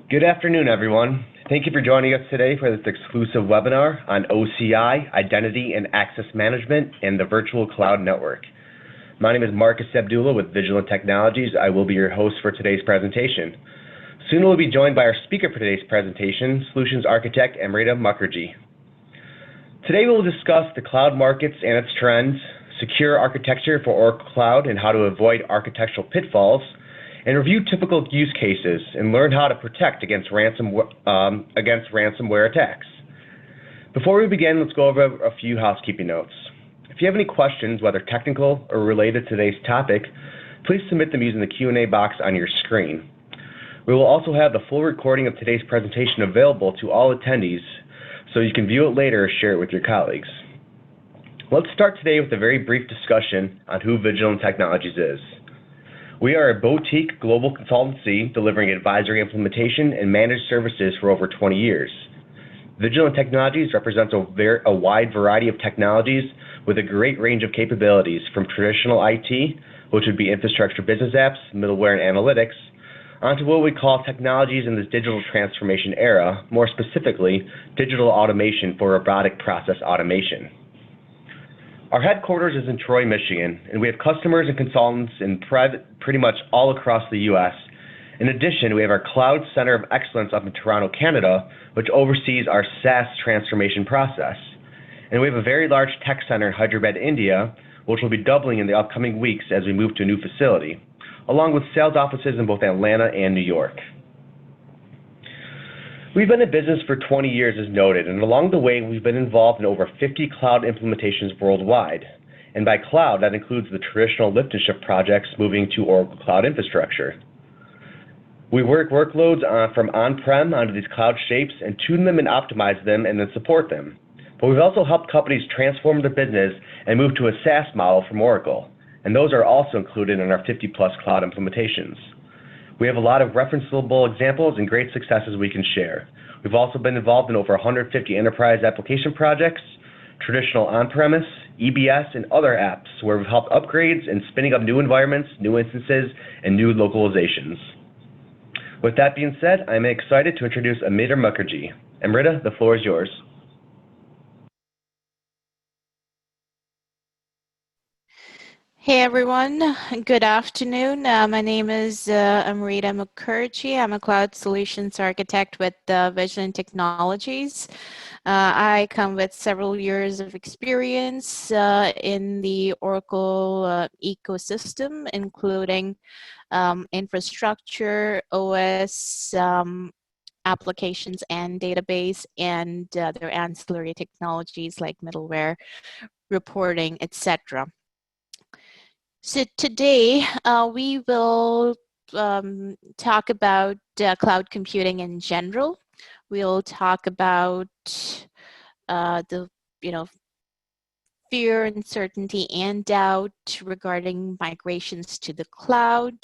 Good afternoon, everyone. Thank you for joining us today for this exclusive webinar on OCI, Identity and Access Management, and the Virtual Cloud Network. My name is Marcus Abdullah with Vigilant Technologies. I will be your host for today's presentation. Soon we'll be joined by our speaker for today's presentation, Solutions Architect Amrita MUKHERJEE. Today we'll discuss the cloud markets and its trends, secure architecture for Oracle Cloud and how to avoid architectural pitfalls, and review typical use cases and learn how to protect against ransomware attacks. Before we begin, let's go over a few housekeeping notes. If you have any questions, whether technical or related to today's topic, please submit them using the Q&A box on your screen. We will also have the full recording of today's presentation available to all attendees, so you can view it later or share it with your colleagues. Let's start today with a very brief discussion on who Vigilant Technologies is. We are a boutique global consultancy delivering advisory implementation and managed services for over 20 years. Vigilant Technologies represents a wide variety of technologies with a great range of capabilities from traditional IT, which would be infrastructure business apps, middleware, and analytics, onto what we call technologies in this digital transformation era, more specifically, digital automation for robotic process automation. Our headquarters is in Troy, Michigan, and we have customers and consultants in pretty much all across the U.S. In addition, we have our Cloud Center of Excellence up in Toronto, Canada, which oversees our SaaS transformation process. And we have a very large tech center in Hyderabad, India, which will be doubling in the upcoming weeks as we move to a new facility, along with sales offices in both Atlanta and New York. We've been in business for 20 years as noted, and along the way we've been involved in over 50 cloud implementations worldwide. And by cloud, that includes the traditional lift and shift projects moving to Oracle Cloud Infrastructure. We work workloads from on-prem onto these cloud shapes and tune them and optimize them and then support them. But we've also helped companies transform their business and move to a SaaS model from Oracle. And those are also included in our 50-plus cloud implementations. We have a lot of referenceable examples and great successes we can share. We've also been involved in over 150 enterprise application projects, traditional on-premise, EBS, and other apps where we've helped upgrades and spinning up new environments, new instances, and new localizations. With that being said, I'm excited to introduce Amrita MUKHERJEE. Amrita, the floor is yours. Hey everyone, good afternoon. My name is Amrita MUKHERJEE. I'm a Cloud Solutions Architect with Vigilant Technologies. I come with several years of experience in the Oracle ecosystem, including infrastructure, OS, applications and database, and their ancillary technologies like middleware, reporting, etc. So today we will talk about cloud computing in general. We'll talk about the fear, uncertainty, and doubt regarding migrations to the cloud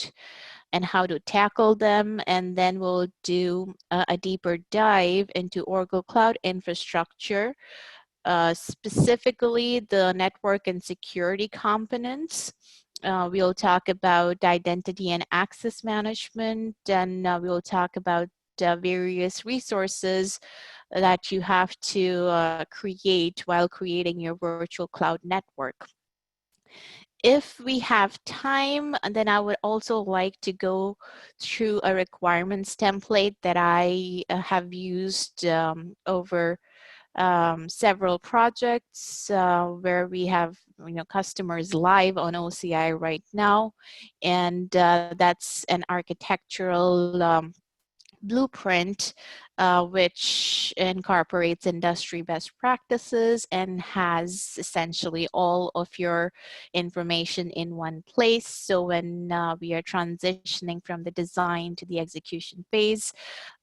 and how to tackle them. And then we'll do a deeper dive into Oracle Cloud Infrastructure, specifically the network and security components. We'll talk about identity and access management, and we'll talk about various resources that you have to create while creating your virtual cloud network. If we have time, then I would also like to go through a requirements template that I have used over several projects where we have customers live on OCI right now, and that's an architectural blueprint which incorporates industry best practices and has essentially all of your information in one place. So when we are transitioning from the design to the execution phase,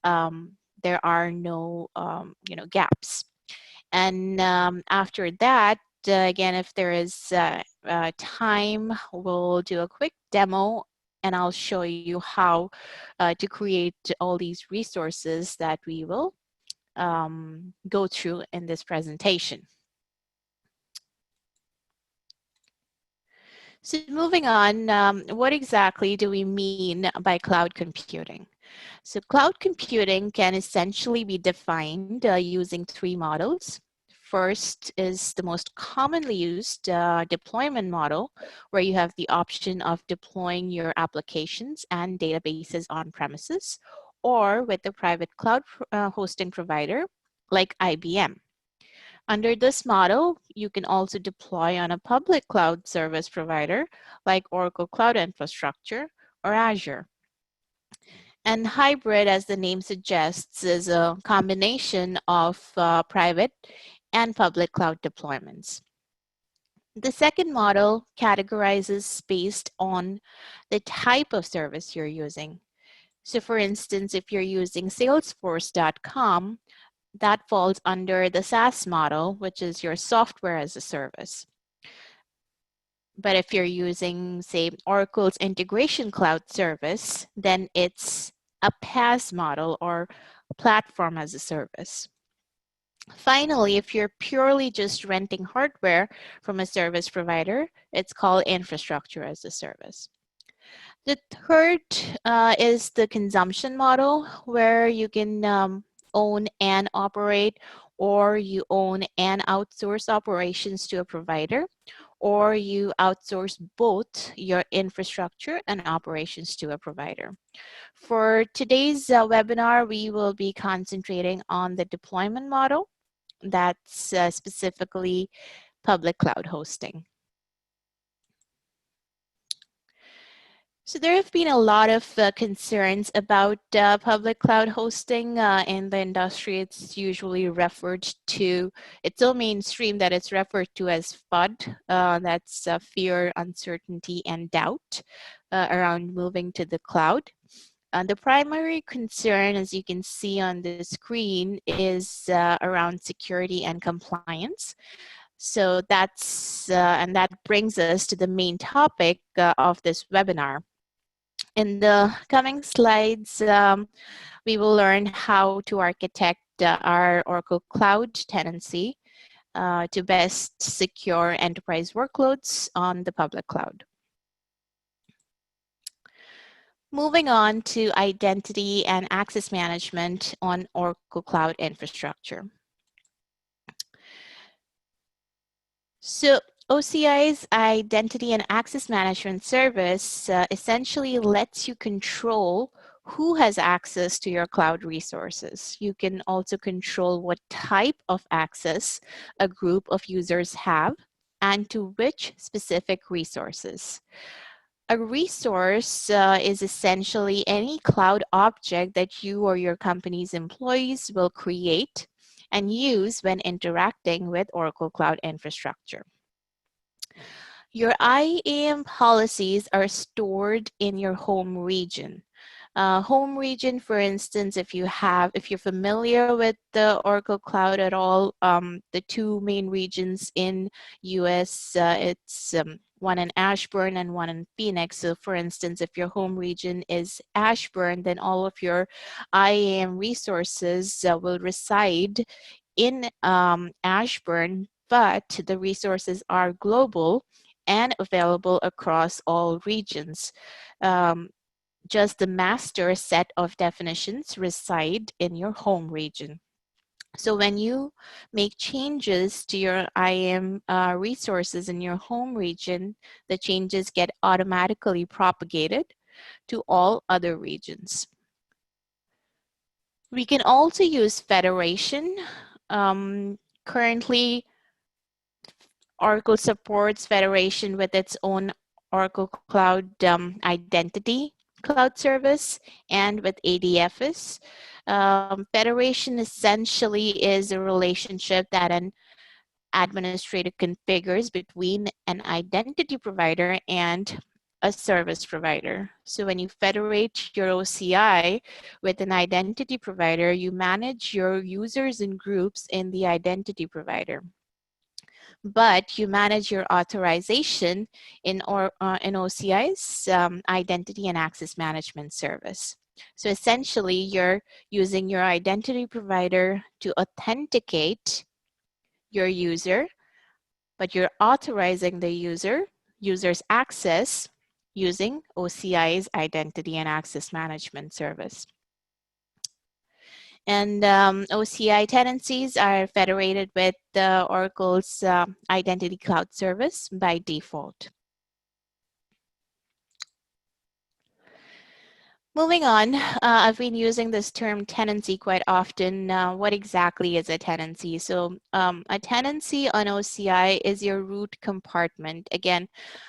there are no gaps. And after that, again, if there is time, we'll do a quick demo and I'll show you how to create all these resources that we will go through in this presentation. So moving on, what exactly do we mean by cloud computing? So cloud computing can essentially be defined using three models. First is the most commonly used deployment model, where you have the option of deploying your applications and databases on premises or with a private cloud hosting provider like IBM. Under this model, you can also deploy on a public cloud service provider like Oracle Cloud Infrastructure or Azure. And hybrid, as the name suggests, is a combination of private and public cloud deployments. The second model categorizes based on the type of service you're using. So for instance, if you're using Salesforce.com, that falls under the SaaS model, which is your software as a service. But if you're using, say, Oracle's integration cloud service, then it's a PaaS model or platform as a service. Finally, if you're purely just renting hardware from a service provider, it's called infrastructure as a service. The third is the consumption model, where you can own and operate, or you own and outsource operations to a provider, or you outsource both your infrastructure and operations to a provider. For today's webinar, we will be concentrating on the deployment model. That's specifically public cloud hosting. So there have been a lot of concerns about public cloud hosting in the industry. It's usually referred to, it's so mainstream that it's referred to as FUD. That's fear, uncertainty, and doubt around moving to the cloud. The primary concern, as you can see on the screen, is around security and compliance. So and that brings us to the main topic of this webinar. In the coming slides, we will learn how to architect our Oracle Cloud tenancy to best secure enterprise workloads on the public cloud. Moving on to identity and access management on Oracle Cloud Infrastructure. So OCI's Identity and Access Management Service essentially lets you control who has access to your cloud resources. You can also control what type of access a group of users have and to which specific resources. A resource is essentially any cloud object that you or your company's employees will create and use when interacting with Oracle Cloud Infrastructure. Your IAM policies are stored in your home region. Home region, for instance, if you're familiar with the Oracle Cloud at all, the two main regions in US, it's one in Ashburn and one in Phoenix. So for instance, if your home region is Ashburn, then all of your IAM resources will reside in Ashburn, but the resources are global and available across all regions. Just the master set of definitions reside in your home region. So when you make changes to your IAM resources in your home region, the changes get automatically propagated to all other regions. We can also use federation. Currently, Oracle supports federation with its own Oracle Cloud Identity Cloud Service and with ADFS. Federation essentially is a relationship that an administrator configures between an identity provider and a service provider. So when you federate your OCI with an identity provider, you manage your users and groups in the identity provider, but you manage your authorization in OCI's Identity and Access Management Service. So essentially, you're using your identity provider to authenticate your user, but you're authorizing the user's access using OCI's Identity and Access Management Service. And OCI tenancies are federated with Oracle's Identity Cloud Service by default. Moving on, I've been using this term tenancy quite often. What exactly is a tenancy? So a tenancy on OCI is your root compartment. Again,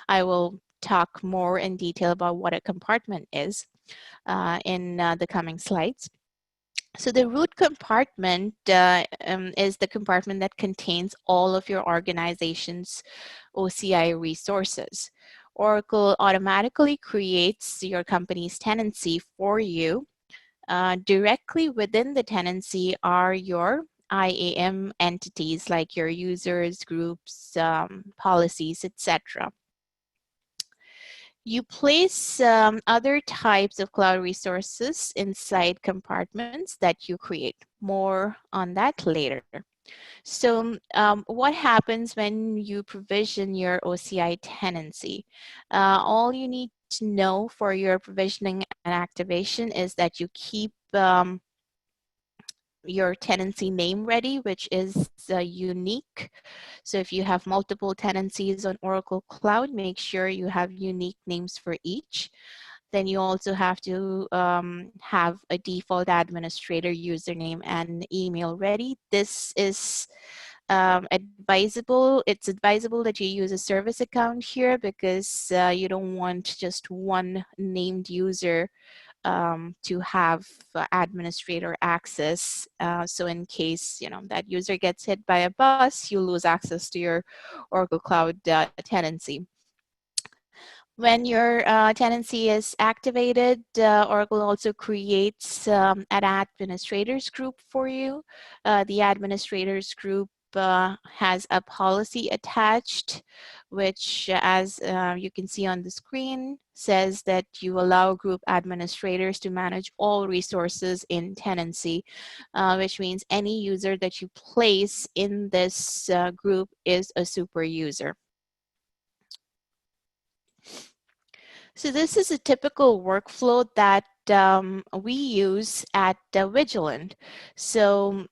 I will talk more in detail about what a compartment is in the coming slides. So the root compartment is the compartment that contains all of your organization's OCI resources. Oracle automatically creates your company's tenancy for you. Directly within the tenancy are your IAM entities like your users, groups, policies, etc. You place other types of cloud resources inside compartments that you create. More on that later. So what happens when you provision your OCI tenancy? All you need to know for your provisioning and activation is that you keep your tenancy name ready, which is unique. So if you have multiple tenancies on Oracle Cloud, make sure you have unique names for each. Then you also have to have a default administrator username and email ready. This is advisable. It's advisable that you use a service account here because you don't want just one named user to have administrator access. So in case that user gets hit by a bus, you lose access to your Oracle Cloud tenancy. When your tenancy is activated, Oracle also creates an administrators group for you. The administrators group has a policy attached, which as you can see on the screen, says that you allow group administrators to manage all resources in tenancy, which means any user that you place in this group is a super user. So this is a typical workflow that we use at Vigilant. So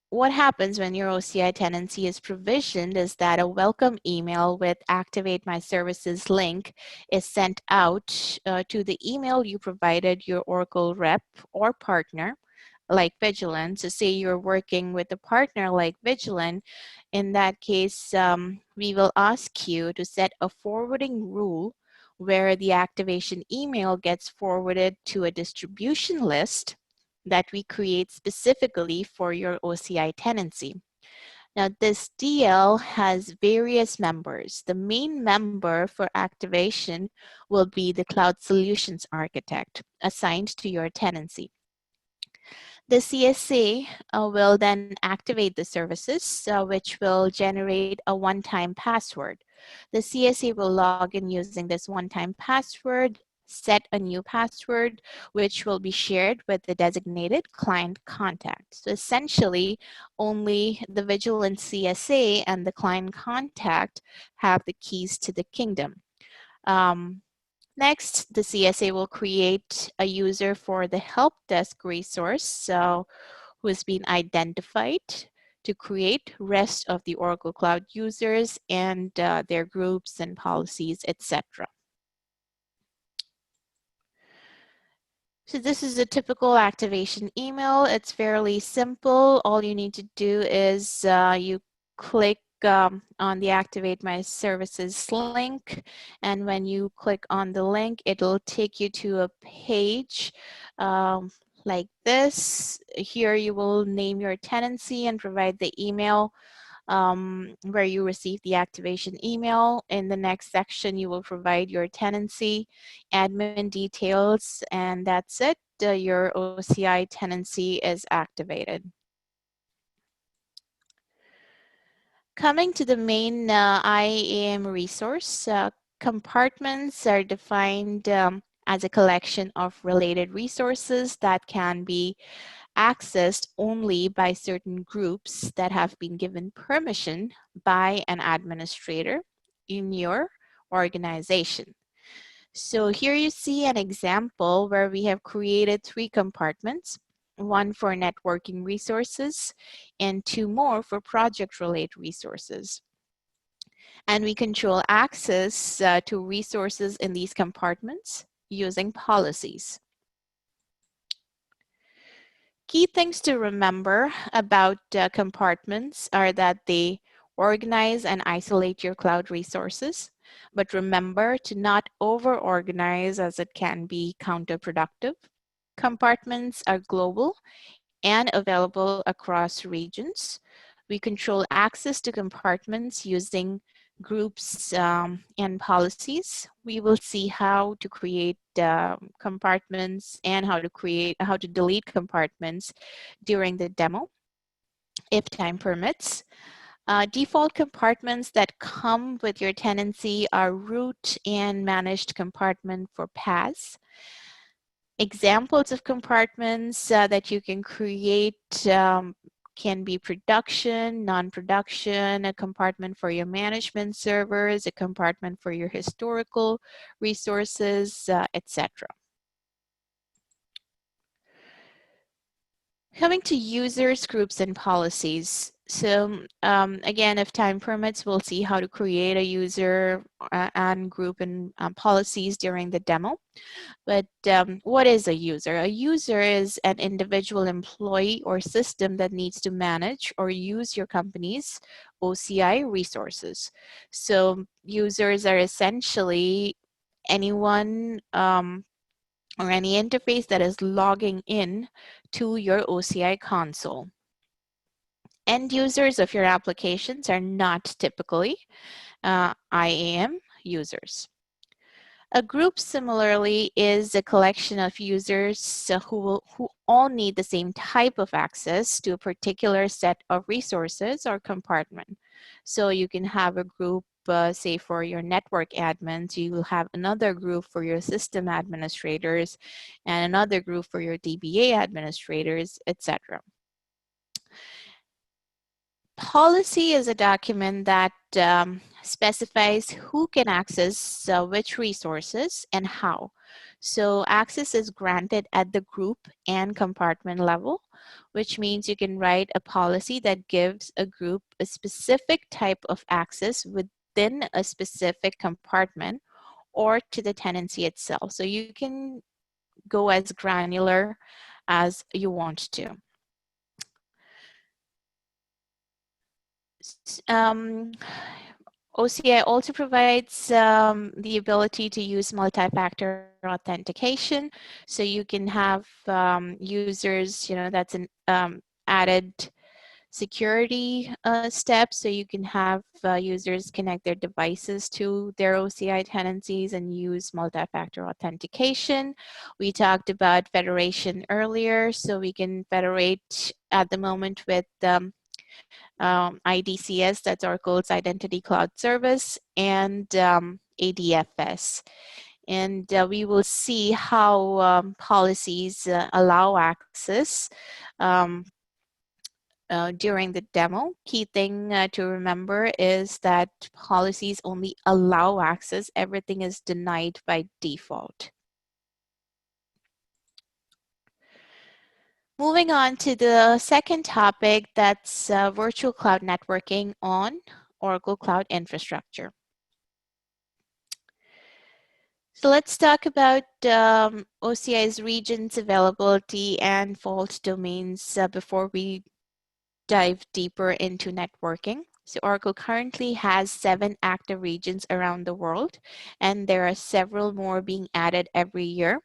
what happens when your OCI tenancy is provisioned is that a welcome email with Activate My Services link is sent out to the email you provided your Oracle rep or partner like Vigilant. So say you're working with a partner like Vigilant, in that case, we will ask you to set a forwarding rule where the activation email gets forwarded to a distribution list that we create specifically for your OCI tenancy. Now, this DL has various members. The main member for activation will be the Cloud Solutions Architect assigned to your tenancy. The CSA will then activate the services, which will generate a one-time password. The CSA will log in using this one-time password, set a new password, which will be shared with the designated client contact. So essentially, only the Vigilant CSA and the client contact have the keys to the kingdom. Next, the CSA will create a user for the help desk resource who has been identified to create rest of the Oracle Cloud users and their groups and policies, etc. So this is a typical activation email. It's fairly simple. All you need to do is you click on the Activate My Services link. And when you click on the link, it'll take you to a page like this. Here you will name your tenancy and provide the email where you receive the activation email. In the next section, you will provide your tenancy, admin details, and that's it. Your OCI tenancy is activated. Coming to the main IAM resource, compartments are defined as a collection of related resources that can be accessed only by certain groups that have been given permission by an administrator in your organization. So here you see an example where we have created 3 compartments. one for networking resources, and 2 more for project-related resources. And we control access to resources in these compartments using policies. Key things to remember about compartments are that they organize and isolate your cloud resources, but remember to not over-organize as it can be counterproductive. Compartments are global and available across regions. We control access to compartments using groups and policies. We will see how to create compartments and how to delete compartments during the demo, if time permits. Default compartments that come with your tenancy are root and managed compartment for PaaS. Examples of compartments that you can create can be production, non-production, a compartment for your management servers, a compartment for your historical resources, etc. Coming to users, groups, and policies. So again, if time permits, we'll see how to create a user and group and policies during the demo. But what is a user? A user is an individual employee or system that needs to manage or use your company's OCI resources. So users are essentially anyone or any interface that is logging in to your OCI console. End users of your applications are not typically IAM users. A group, similarly, is a collection of users who all need the same type of access to a particular set of resources or compartment. So you can have a group, say, for your network admins, you will have another group for your system administrators, and another group for your DBA administrators, etc. Policy is a document that specifies who can access which resources and how. So access is granted at the group and compartment level, which means you can write a policy that gives a group a specific type of access within a specific compartment or to the tenancy itself. So you can go as granular as you want to. OCI also provides the ability to use multi-factor authentication. So you can have users, that's an added security step. So you can have users connect their devices to their OCI tenancies and use multi-factor authentication. We talked about federation earlier. So we can federate at the moment with IDCS, that's Oracle's Identity Cloud Service, and ADFS. And we will see how policies allow access during the demo. Key thing to remember is that policies only allow access. Everything is denied by default. Moving on to the second topic, that's virtual cloud networking on Oracle Cloud Infrastructure. So let's talk about OCI's regions, availability, and fault domains before we dive deeper into networking. So Oracle currently has 7 active regions around the world, and there are several more being added every year.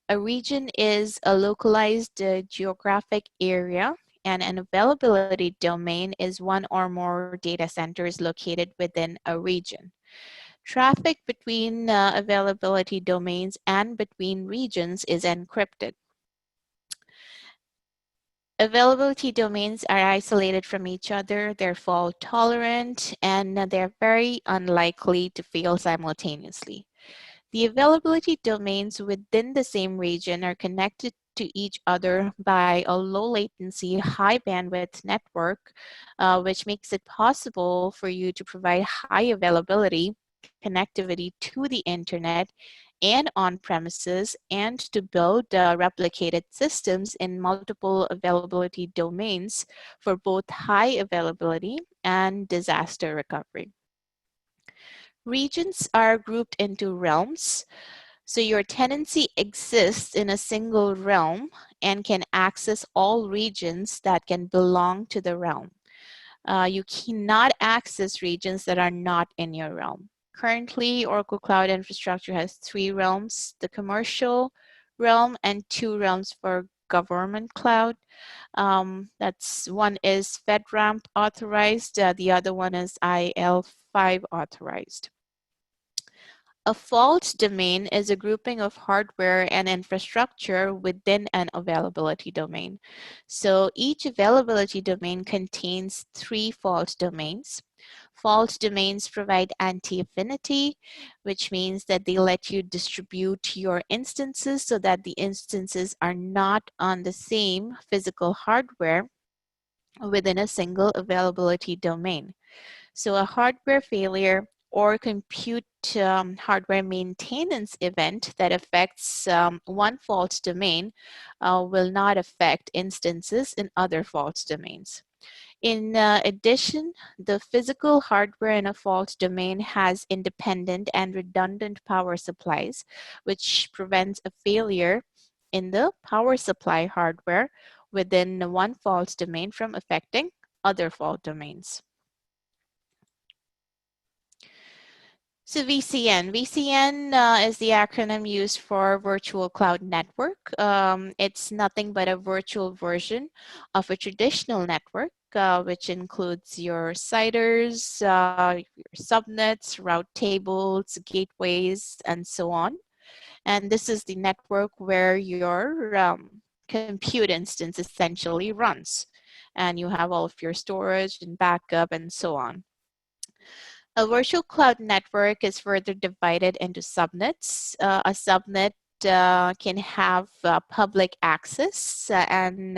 A region is a localized geographic area, and an availability domain is one or more data centers located within a region. Traffic between availability domains and between regions is encrypted. Availability domains are isolated from each other, they're fault tolerant, and they're very unlikely to fail simultaneously. The availability domains within the same region are connected to each other by a low latency, high bandwidth network, which makes it possible for you to provide high availability connectivity to the internet and on-premises, and to build replicated systems in multiple availability domains for both high availability and disaster recovery. Regions are grouped into realms. So your tenancy exists in a single realm and can access all regions that can belong to the realm. You cannot access regions that are not in your realm. Currently, Oracle Cloud Infrastructure has 3 realms, the commercial realm and 2 realms for government cloud. That's one is FedRAMP authorized, the other one is IL5 authorized. A fault domain is a grouping of hardware and infrastructure within an availability domain. So each availability domain contains 3 fault domains. Fault domains provide anti-affinity, which means that they let you distribute your instances so that the instances are not on the same physical hardware within a single availability domain. So a hardware failure or compute hardware maintenance event that affects one fault domain will not affect instances in other fault domains. In addition, the physical hardware in a fault domain has independent and redundant power supplies, which prevents a failure in the power supply hardware within one fault domain from affecting other fault domains. So VCN is the acronym used for Virtual Cloud Network. It's nothing but a virtual version of a traditional network, which includes your CIDRs, your subnets, route tables, gateways, and so on. And this is the network where your compute instance essentially runs. And you have all of your storage and backup and so on. A virtual cloud network is further divided into subnets. A subnet can have public access and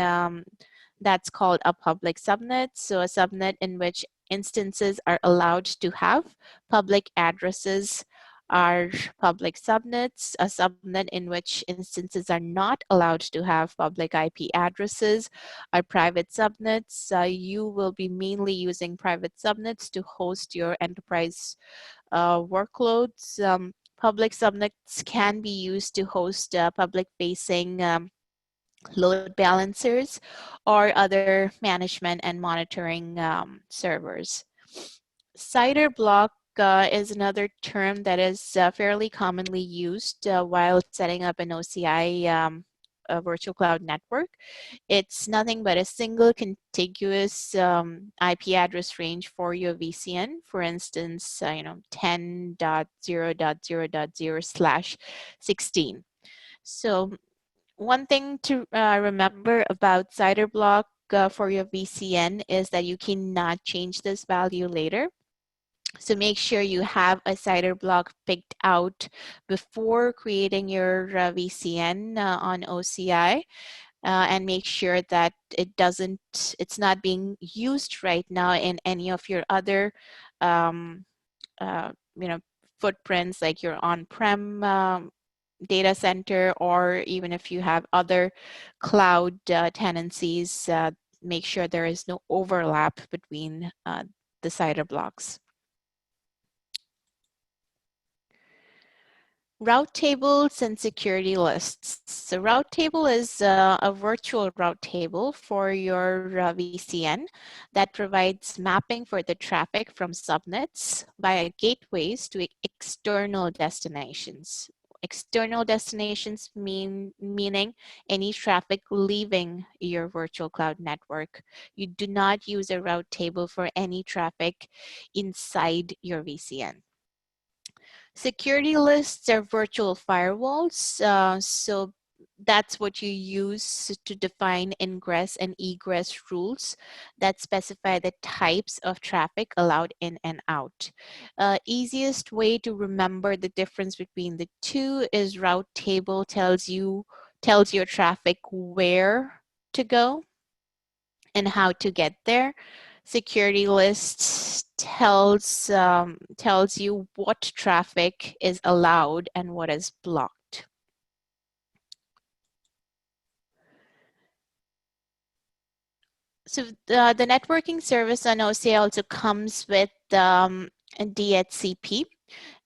that's called a public subnet. So a subnet in which instances are allowed to have public addresses are public subnets. A subnet in which instances are not allowed to have public IP addresses are private subnets. You will be mainly using private subnets to host your enterprise workloads. Public subnets can be used to host public-facing load balancers or other management and monitoring servers. CIDR block is another term that is fairly commonly used while setting up an OCI a virtual cloud network. It's nothing but a single contiguous IP address range for your VCN. For instance, 10.0.0.0/16. So one thing to remember about CIDR block for your VCN is that you cannot change this value later. So make sure you have a CIDR block picked out before creating your VCN on OCI. And make sure that it's not being used right now in any of your other um, uh, footprints like your on-prem data center, or even if you have other cloud tenancies, make sure there is no overlap between the CIDR blocks. Route tables and security lists. So route table is a virtual route table for your VCN that provides mapping for the traffic from subnets via gateways to external destinations. External destinations meaning any traffic leaving your virtual cloud network. You do not use a route table for any traffic inside your VCN. Security lists are virtual firewalls. So that's what you use to define ingress and egress rules that specify the types of traffic allowed in and out. Easiest way to remember the difference between the two is route table tells your traffic where to go and how to get there. security list tells you what traffic is allowed and what is blocked. So the networking service on OCI also comes with a DHCP.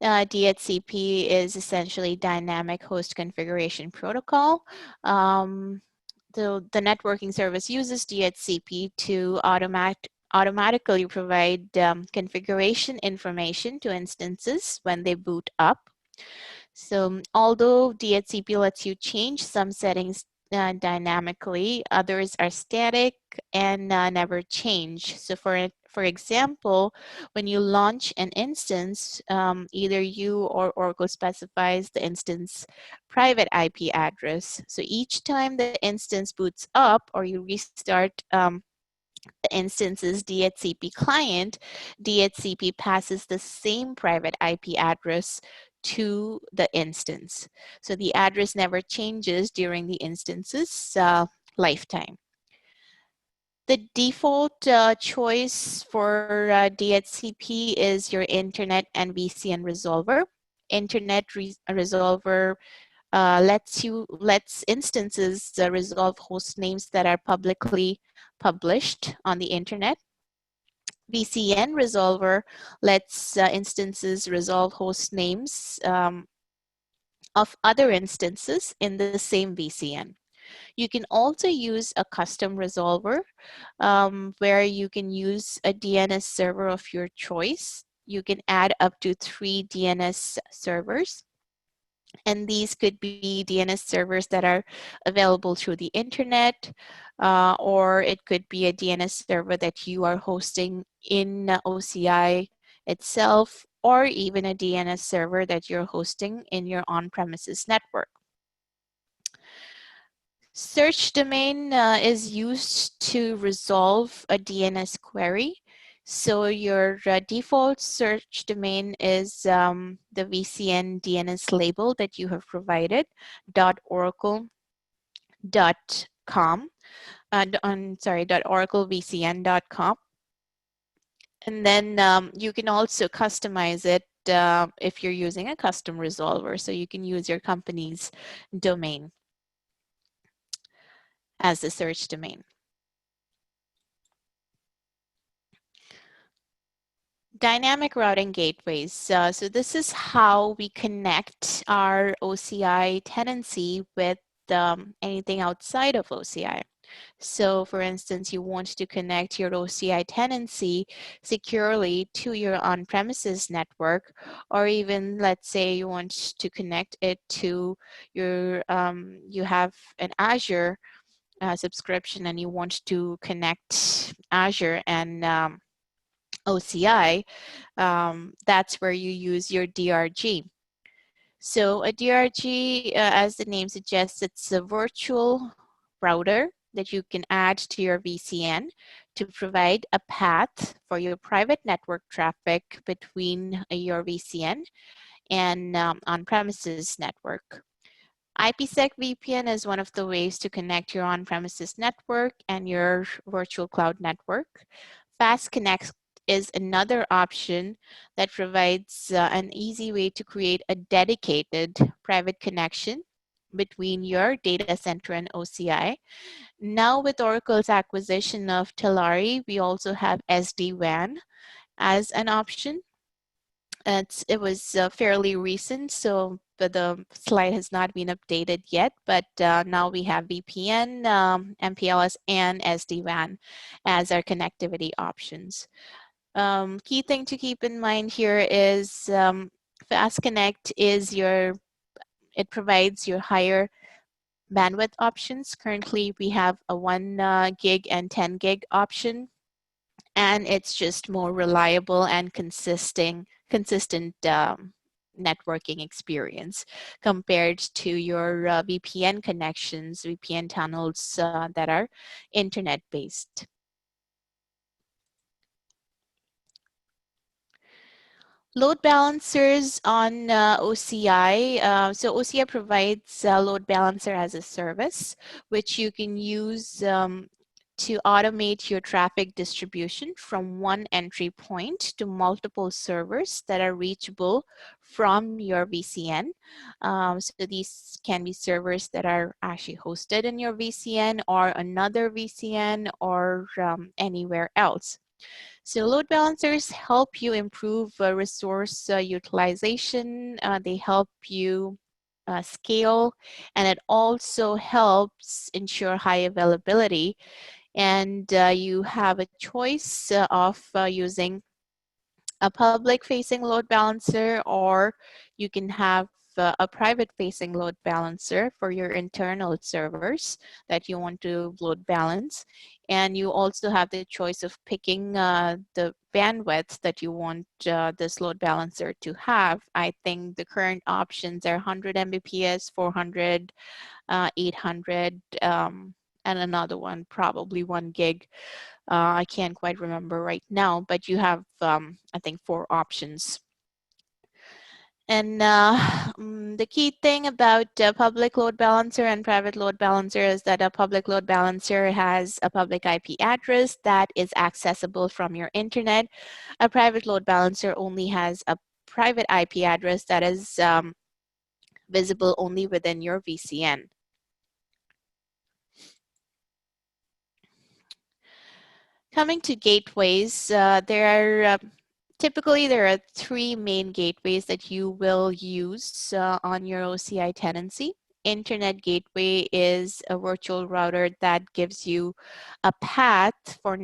DHCP is essentially Dynamic Host Configuration Protocol. The networking service uses DHCP to automatically provide configuration information to instances when they boot up. So although DHCP lets you change some settings dynamically, others are static and never change. So for example, when you launch an instance, either you or Oracle specifies the instance private IP address. So each time the instance boots up or you restart the instance's DHCP client, DHCP passes the same private IP address to the instance. So the address never changes during the instance's lifetime. The default choice for DHCP is your Internet and VCN resolver. Internet resolver lets instances resolve host names that are publicly published on the internet. VCN resolver lets instances resolve host names of other instances in the same VCN. You can also use a custom resolver where you can use a DNS server of your choice. You can add up to 3 DNS servers. And these could be DNS servers that are available through the internet, or it could be a DNS server that you are hosting in OCI itself, or even a DNS server that you're hosting in your on-premises network. Search domain is used to resolve a DNS query. So your default search domain is the VCN DNS label that you have provided, .oracle.com, .oraclevcn.com. And then you can also customize it if you're using a custom resolver. So you can use your company's domain as the search domain. Dynamic routing gateways. So this is how we connect our OCI tenancy with anything outside of OCI. So for instance, you want to connect your OCI tenancy securely to your on-premises network, or even let's say you want to connect it to your, you have an Azure subscription and you want to connect Azure and OCI, that's where you use your DRG. So a DRG, as the name suggests, it's a virtual router that you can add to your VCN to provide a path for your private network traffic between your VCN and on-premises network. IPsec VPN is one of the ways to connect your on-premises network and your virtual cloud network. Fast Connect is another option that provides an easy way to create a dedicated private connection between your data center and OCI. Now with Oracle's acquisition of Telaria, we also have SD-WAN as an option. It was fairly recent, so the slide has not been updated yet, but now we have VPN, MPLS, and SD-WAN as our connectivity options. Key thing to keep in mind here is Fast Connect is it provides your higher bandwidth options. Currently, we have a 1 gig and 10 gig option, and it's just more reliable and consistent networking experience compared to your VPN connections, VPN tunnels that are internet-based. Load balancers on OCI. So OCI provides load balancer as a service, which you can use to automate your traffic distribution from one entry point to multiple servers that are reachable from your VCN. So these can be servers that are actually hosted in your VCN or another VCN or anywhere else. So load balancers help you improve resource utilization. They help you scale, and it also helps ensure high availability. And you have a choice of using a public facing load balancer, or you can have a private facing load balancer for your internal servers that you want to load balance. And you also have the choice of picking the bandwidth that you want this load balancer to have. I think the current options are 100 Mbps, 400, 800, and another one, probably 1 gig. I can't quite remember right now, but you have, I think, 4 options. And the key thing about public load balancer and private load balancer is that a public load balancer has a public IP address that is accessible from your internet. A private load balancer only has a private IP address that is visible only within your VCN. Coming to gateways, typically there are 3 main gateways that you will use on your OCI tenancy. Internet gateway is a virtual router that gives you a path for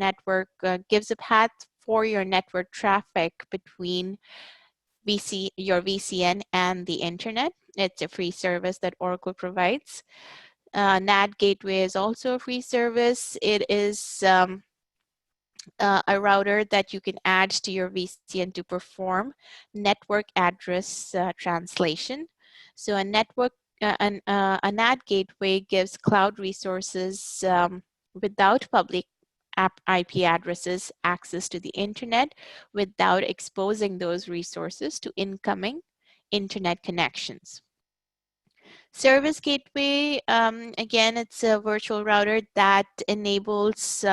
gives a path for your network traffic between your VCN and the internet. It's a free service that Oracle provides. NAT gateway is also a free service. It is a router that you can add to your VCN to perform network address translation. So a a NAT gateway gives cloud resources without public IP addresses access to the internet without exposing those resources to incoming internet connections. Service gateway, again, it's a virtual router that enables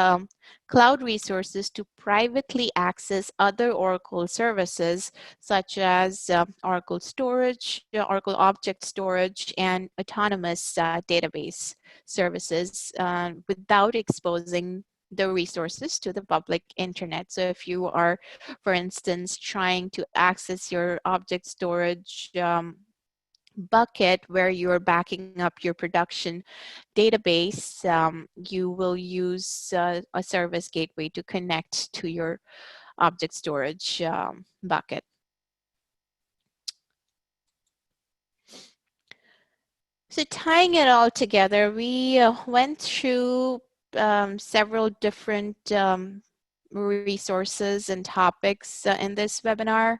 cloud resources to privately access other Oracle services, such as Oracle Storage, Oracle Object Storage, and autonomous database services without exposing the resources to the public internet. So if you are, for instance, trying to access your object storage bucket where you're backing up your production database, you will use a service gateway to connect to your object storage bucket. So tying it all together, we went through several different resources and topics in this webinar.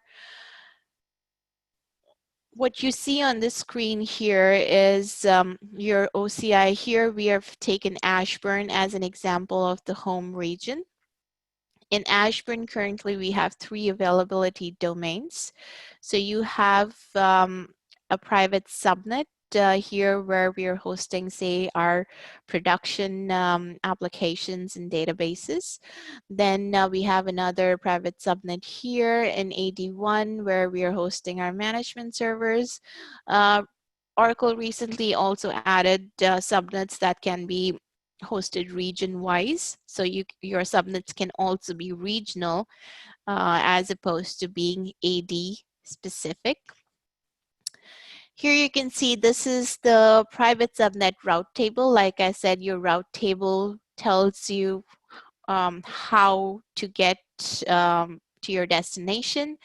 What you see on the screen here is your OCI. Here we have taken Ashburn as an example of the home region. In Ashburn, currently we have 3 availability domains. So you have a private subnet here where we are hosting, say, our production applications and databases. Then we have another private subnet here in AD1 where we are hosting our management servers. Oracle recently also added subnets that can be hosted region-wise. So your subnets can also be regional as opposed to being AD specific. Here you can see this is the private subnet route table. Like I said, your route table tells you how to get to your destination.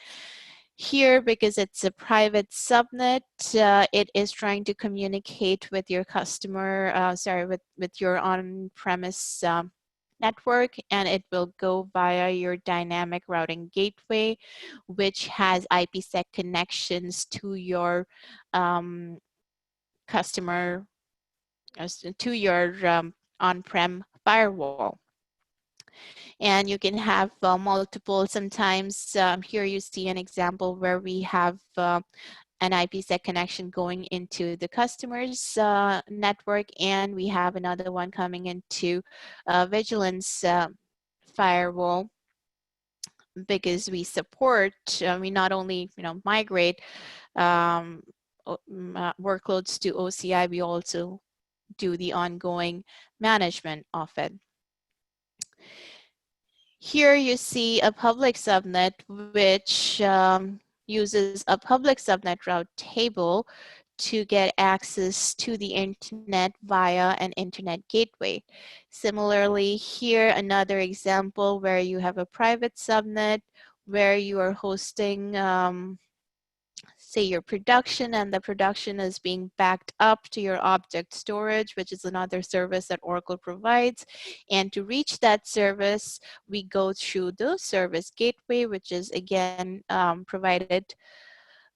Here, because it's a private subnet, it is trying to communicate with your customer, with your on-premise network, and it will go via your dynamic routing gateway, which has IPsec connections to your customer, to your on-prem firewall. And you can have multiple, sometimes here you see an example where we have an IPsec connection going into the customer's network, and we have another one coming into Vigilance firewall, because we support, we not only migrate workloads to OCI, we also do the ongoing management of it. Here you see a public subnet which uses a public subnet route table to get access to the internet via an internet gateway. Similarly, here another example where you have a private subnet where you are hosting say your production, and the production is being backed up to your object storage, which is another service that Oracle provides. And to reach that service, we go through the service gateway, which is again provided.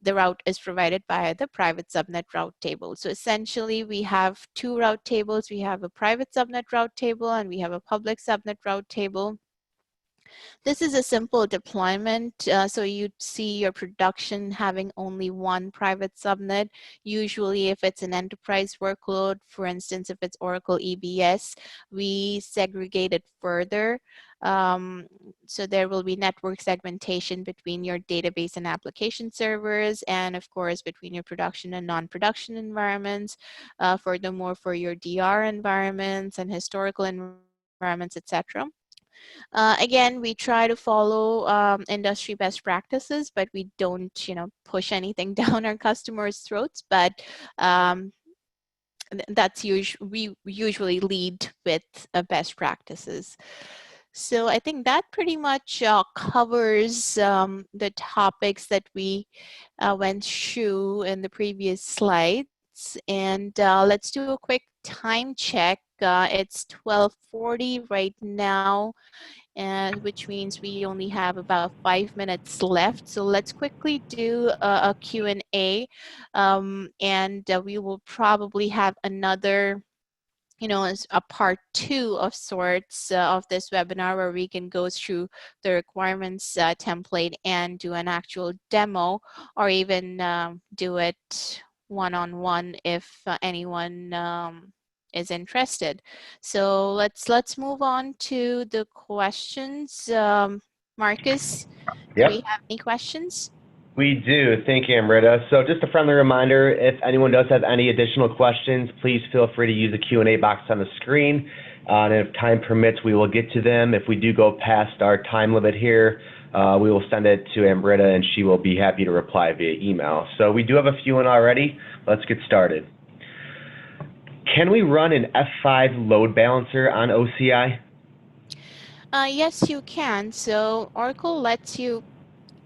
The route is provided by the private subnet route table. So essentially we have two route tables. We have a private subnet route table and we have a public subnet route table. This is a simple deployment. So you'd see your production having only one private subnet. Usually if it's an enterprise workload, for instance, if it's Oracle EBS, we segregate it further. So there will be network segmentation between your database and application servers, and of course between your production and non-production environments. Furthermore, for your DR environments and historical environments, etc. Again, we try to follow industry best practices, but we don't, push anything down our customers' throats. But that's we usually lead with best practices. So I think that pretty much covers the topics that we went through in the previous slides. And let's do a quick time check. It's 12:40 right now, and which means we only have about 5 minutes left. So let's quickly do a Q&A, and we will probably have another, as a part 2 of sorts of this webinar, where we can go through the requirements template and do an actual demo, or even do it one-on-one if anyone is interested. So let's move on to the questions. Marcus, do we have any questions? We do. Thank you, Amrita. So just a friendly reminder, if anyone does have any additional questions, please feel free to use the Q&A box on the screen. And if time permits, we will get to them. If we do go past our time limit here, we will send it to Amrita, and she will be happy to reply via email. So we do have a few in already. Let's get started. Can we run an F5 load balancer on OCI? Yes, you can. So Oracle lets you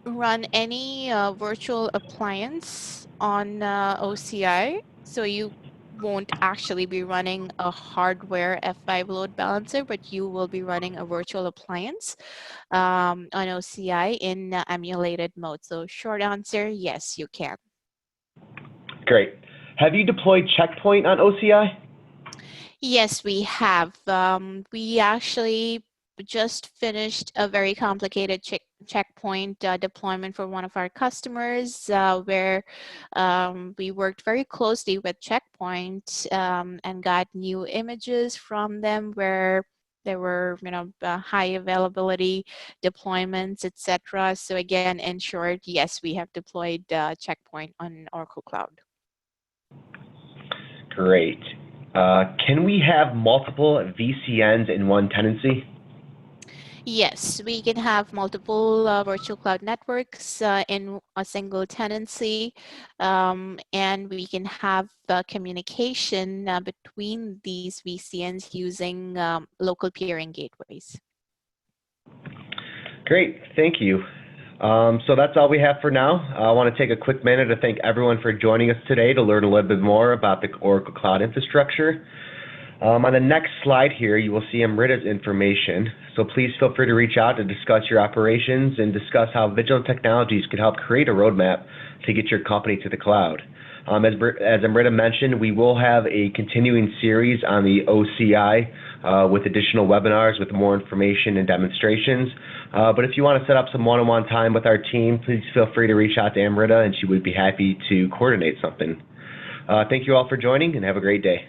run any virtual appliance on OCI. So you won't actually be running a hardware F5 load balancer, but you will be running a virtual appliance on OCI in emulated mode. So short answer, yes, you can. Great. Have you deployed Checkpoint on OCI? Yes, we have. We actually just finished a very complicated checkpoint deployment for one of our customers, where we worked very closely with Checkpoint and got new images from them where there were, high availability deployments, etc. So again, in short, yes, we have deployed Checkpoint on Oracle Cloud. Great. Can we have multiple VCNs in one tenancy? Yes, we can have multiple virtual cloud networks in a single tenancy, and we can have communication between these VCNs using local peering gateways. Great, thank you. So that's all we have for now. I want to take a quick minute to thank everyone for joining us today to learn a little bit more about the Oracle Cloud Infrastructure. On the next slide here, you will see Amrita's information. So please feel free to reach out to discuss your operations and discuss how Vigilant Technologies could help create a roadmap to get your company to the cloud. As Amrita mentioned, we will have a continuing series on the OCI with additional webinars with more information and demonstrations. But if you want to set up some one-on-one time with our team, please feel free to reach out to Amrita, and she would be happy to coordinate something. Thank you all for joining, and have a great day.